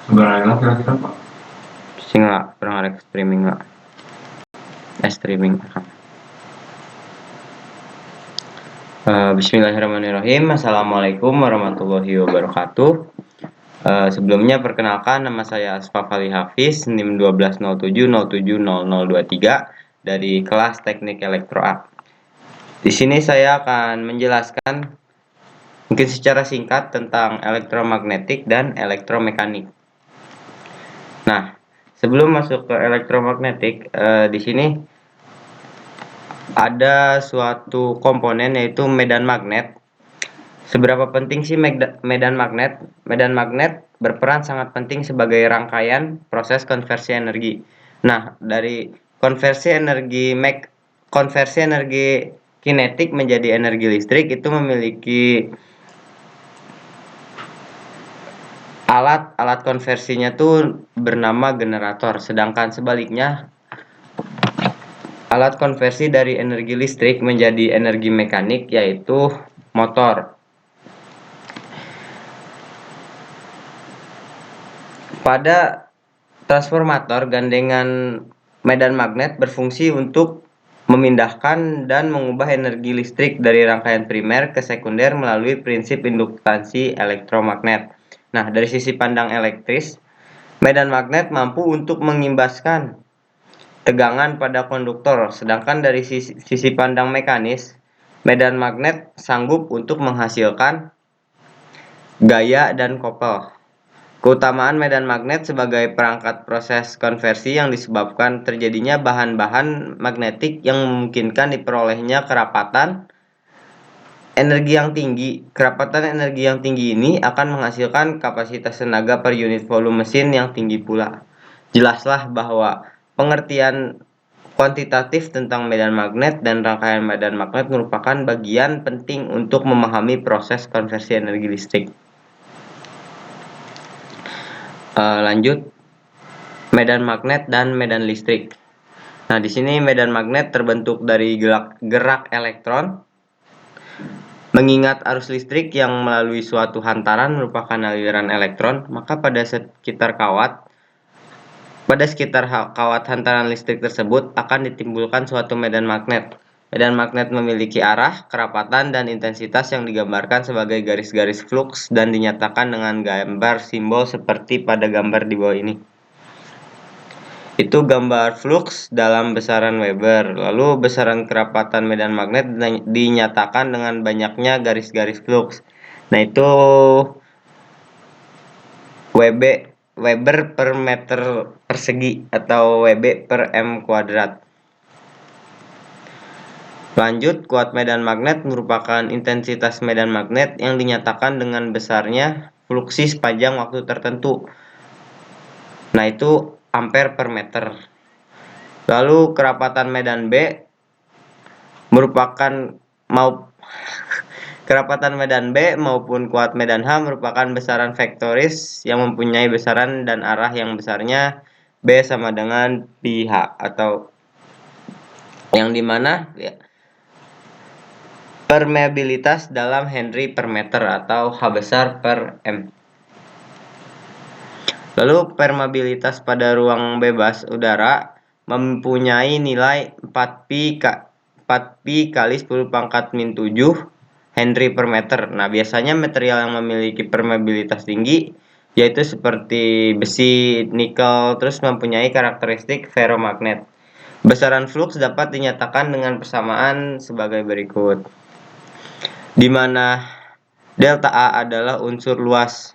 Berangkat kira-kira Pak. Sing lah, kurang ada streaming lah. Streaming. Bismillahirrahmanirrahim. Assalamualaikum warahmatullahi wabarakatuh. Sebelumnya perkenalkan, nama saya Asfaf Ali Hafiz, NIM 1207070023 dari kelas Teknik Elektro A. Di sini saya akan menjelaskan mungkin secara singkat tentang elektromagnetik dan elektromekanik. Nah, sebelum masuk ke elektromagnetik, di sini ada suatu komponen yaitu medan magnet. Seberapa penting sih medan magnet? Medan magnet berperan sangat penting sebagai rangkaian proses konversi energi. Nah, dari konversi energi kinetik menjadi energi listrik itu memiliki alat konversinya tuh bernama generator. Sedangkan sebaliknya, alat konversi dari energi listrik menjadi energi mekanik yaitu motor. Pada transformator, gandengan medan magnet berfungsi untuk memindahkan dan mengubah energi listrik dari rangkaian primer ke sekunder melalui prinsip induktansi elektromagnet. Nah, dari sisi pandang elektris, medan magnet mampu untuk mengimbaskan tegangan pada konduktor, sedangkan dari sisi pandang mekanis, medan magnet sanggup untuk menghasilkan gaya dan kopel. Keutamaan medan magnet sebagai perangkat proses konversi yang disebabkan terjadinya bahan-bahan magnetik yang memungkinkan diperolehnya kerapatan energi yang tinggi. Kerapatan energi yang tinggi ini akan menghasilkan kapasitas tenaga per unit volume mesin yang tinggi pula. Jelaslah bahwa pengertian kuantitatif tentang medan magnet dan rangkaian medan magnet merupakan bagian penting untuk memahami proses konversi energi listrik. Lanjut, medan magnet dan medan listrik. Nah, di sini medan magnet terbentuk dari gerak elektron. Mengingat arus listrik yang melalui suatu hantaran merupakan aliran elektron, maka pada sekitar kawat hantaran listrik tersebut akan ditimbulkan suatu medan magnet. Medan magnet memiliki arah, kerapatan, dan intensitas yang digambarkan sebagai garis-garis fluks dan dinyatakan dengan gambar simbol seperti pada gambar di bawah ini. Itu gambar fluks dalam besaran Weber. Lalu besaran kerapatan medan magnet dinyatakan dengan banyaknya garis-garis fluks. Nah, itu Weber per meter persegi atau Wb per m kuadrat. Lanjut, kuat medan magnet merupakan intensitas medan magnet yang dinyatakan dengan besarnya fluksi sepanjang waktu tertentu. Nah, itu ampere per meter. Lalu kerapatan medan B maupun kuat medan H merupakan besaran vektoris yang mempunyai besaran dan arah yang besarnya B sama dengan pi H, atau yang dimana permeabilitas dalam Henry per meter atau H besar per M. Lalu permeabilitas pada ruang bebas udara mempunyai nilai 4pi kali 10⁻⁷ Henry per meter. Nah, biasanya material yang memiliki permeabilitas tinggi yaitu seperti besi, nikel, terus mempunyai karakteristik ferromagnet. Besaran fluks dapat dinyatakan dengan persamaan sebagai berikut. Di mana delta A adalah unsur luas.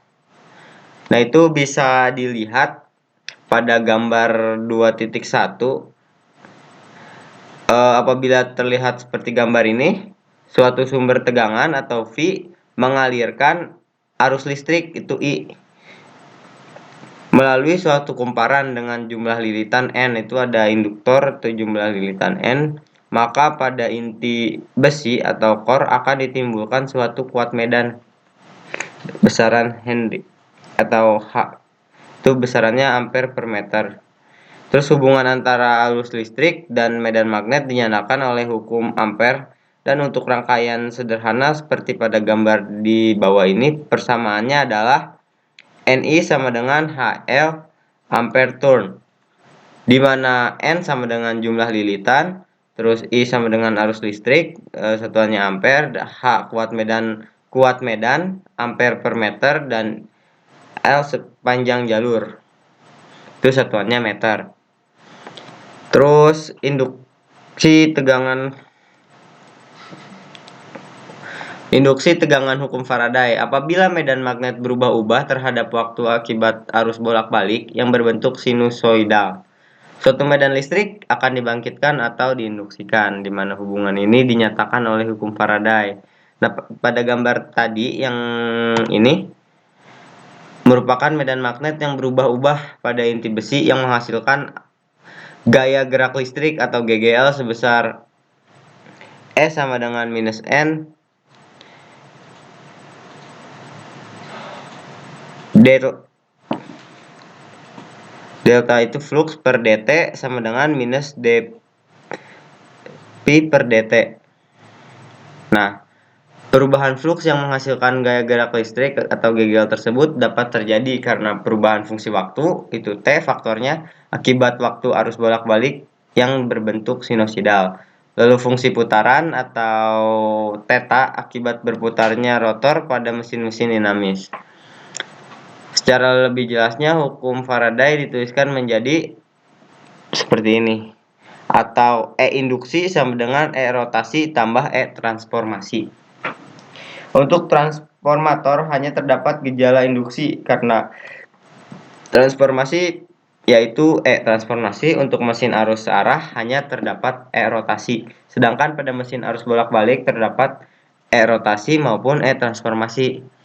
Nah, itu bisa dilihat pada gambar 2.1. Apabila terlihat seperti gambar ini, suatu sumber tegangan atau V mengalirkan arus listrik itu I melalui suatu kumparan dengan jumlah lilitan N, itu ada induktor atau jumlah lilitan N, maka pada inti besi atau core akan ditimbulkan suatu kuat medan besaran Henry atau H, itu besarannya ampere per meter. Terus hubungan antara arus listrik dan medan magnet dinyatakan oleh hukum ampere, dan untuk rangkaian sederhana seperti pada gambar di bawah ini, persamaannya adalah Ni sama dengan HL ampere turn, di mana N sama dengan jumlah lilitan, terus I sama dengan arus listrik, satuannya ampere, H kuat medan ampere per meter, dan L sepanjang jalur, itu satuannya meter. Terus Induksi tegangan hukum Faraday. Apabila medan magnet berubah-ubah terhadap waktu akibat arus bolak-balik yang berbentuk sinusoidal, suatu medan listrik akan dibangkitkan atau diinduksikan, di mana hubungan ini dinyatakan oleh hukum Faraday. Nah, pada gambar tadi yang ini merupakan medan magnet yang berubah-ubah pada inti besi yang menghasilkan gaya gerak listrik atau GGL sebesar E sama dengan minus N delta itu flux per dt sama dengan minus dp per dt. Nah, perubahan flux yang menghasilkan gaya gerak listrik atau GGL tersebut dapat terjadi karena perubahan fungsi waktu, itu T faktornya, akibat waktu arus bolak-balik yang berbentuk sinusoidal. Lalu fungsi putaran atau theta akibat berputarnya rotor pada mesin-mesin dinamis. Secara lebih jelasnya, hukum Faraday dituliskan menjadi seperti ini. Atau E induksi sama dengan E rotasi tambah E transformasi. Untuk transformator hanya terdapat gejala induksi karena transformasi, yaitu E transformasi. Untuk mesin arus searah hanya terdapat E rotasi. Sedangkan pada mesin arus bolak-balik terdapat E rotasi maupun E transformasi.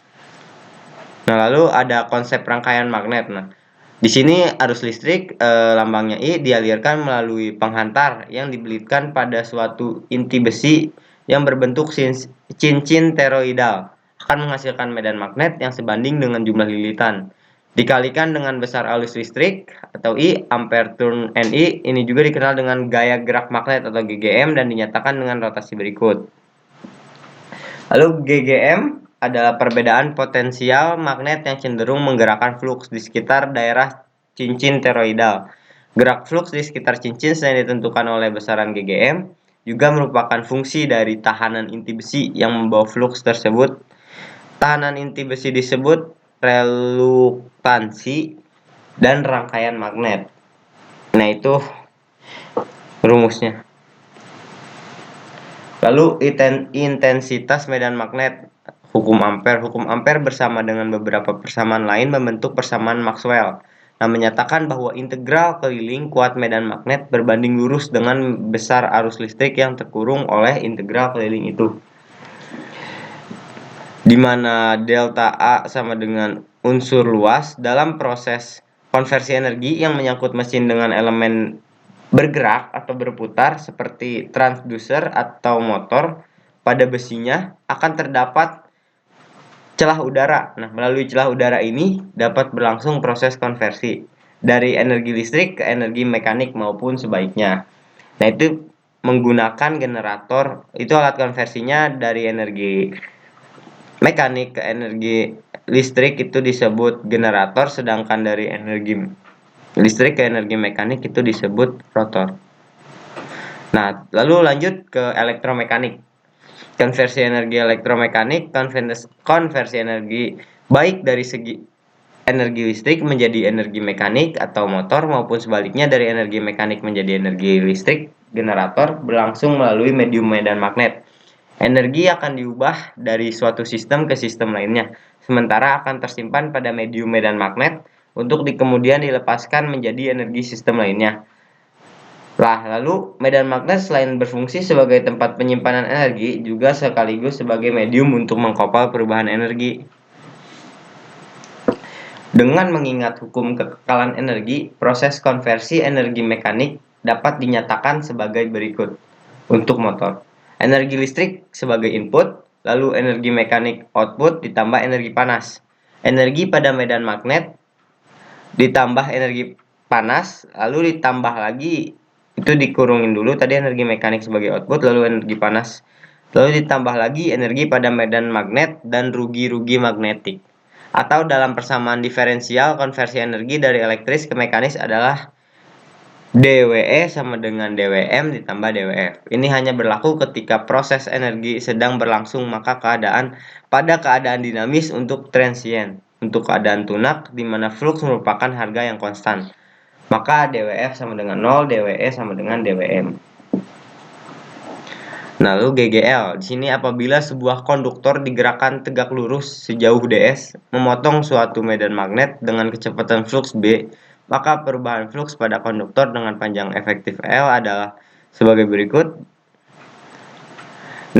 Nah, lalu ada konsep rangkaian magnet. Nah, di sini arus listrik, lambangnya I, dialirkan melalui penghantar yang dibelitkan pada suatu inti besi yang berbentuk cincin toroidal, akan menghasilkan medan magnet yang sebanding dengan jumlah lilitan. Dikalikan dengan besar arus listrik atau I, ampere turn Ni, ini juga dikenal dengan gaya gerak magnet atau GGM dan dinyatakan dengan rotasi berikut. Lalu GGM adalah perbedaan potensial magnet yang cenderung menggerakkan flux di sekitar daerah cincin toroidal. Gerak flux di sekitar cincin selain ditentukan oleh besaran GGM, juga merupakan fungsi dari tahanan inti besi yang membawa flux tersebut. Tahanan inti besi disebut reluktansi dan rangkaian magnet. Nah, itu rumusnya. Lalu intensitas medan magnet, hukum Ampere. Hukum Ampere bersama dengan beberapa persamaan lain membentuk persamaan Maxwell. Nah, menyatakan bahwa integral keliling kuat medan magnet berbanding lurus dengan besar arus listrik yang terkurung oleh integral keliling itu. Di mana delta A sama dengan unsur luas dalam proses konversi energi yang menyangkut mesin dengan elemen bergerak atau berputar seperti transducer atau motor. Pada besinya akan terdapat celah udara. Nah, melalui celah udara ini dapat berlangsung proses konversi dari energi listrik ke energi mekanik maupun sebaliknya. Nah, itu menggunakan generator. Itu alat konversinya dari energi mekanik ke energi listrik itu disebut generator, sedangkan dari energi listrik ke energi mekanik itu disebut rotor. Nah, lalu lanjut ke elektromekanik. Konversi energi elektromekanik, konversi energi baik dari segi energi listrik menjadi energi mekanik atau motor maupun sebaliknya dari energi mekanik menjadi energi listrik generator berlangsung melalui medium medan magnet. Energi akan diubah dari suatu sistem ke sistem lainnya, sementara akan tersimpan pada medium medan magnet untuk kemudian dilepaskan menjadi energi sistem lainnya. Lalu medan magnet selain berfungsi sebagai tempat penyimpanan energi, juga sekaligus sebagai medium untuk mengkopal perubahan energi. Dengan mengingat hukum kekekalan energi, proses konversi energi mekanik dapat dinyatakan sebagai berikut. Untuk motor, energi listrik sebagai input, lalu energi mekanik output ditambah energi panas. Energi pada medan magnet ditambah energi panas, lalu ditambah lagi, itu dikurungin dulu tadi energi mekanik sebagai output, lalu energi panas, lalu ditambah lagi energi pada medan magnet dan rugi-rugi magnetik. Atau dalam persamaan diferensial, konversi energi dari elektris ke mekanis adalah dWe sama dengan dWm ditambah dWf. Ini hanya berlaku ketika proses energi sedang berlangsung, maka pada keadaan dinamis untuk transient. Untuk keadaan tunak, di mana flux merupakan harga yang konstan, maka dWf sama dengan 0, dWe sama dengan dWm. Nah, lalu GGL. Di sini apabila sebuah konduktor digerakkan tegak lurus sejauh ds, memotong suatu medan magnet dengan kecepatan flux B, maka perubahan flux pada konduktor dengan panjang efektif L adalah sebagai berikut.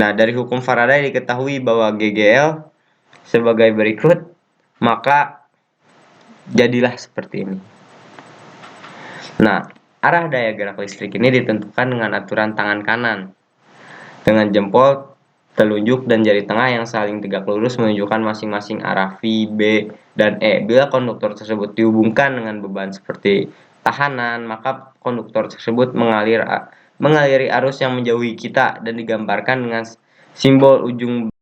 Nah, dari hukum Faraday diketahui bahwa GGL sebagai berikut, maka jadilah seperti ini. Nah, arah daya gerak listrik ini ditentukan dengan aturan tangan kanan, dengan jempol, telunjuk, dan jari tengah yang saling tegak lurus menunjukkan masing-masing arah V, B, dan E. Bila konduktor tersebut dihubungkan dengan beban seperti tahanan, maka konduktor tersebut mengaliri arus yang menjauhi kita dan digambarkan dengan simbol ujung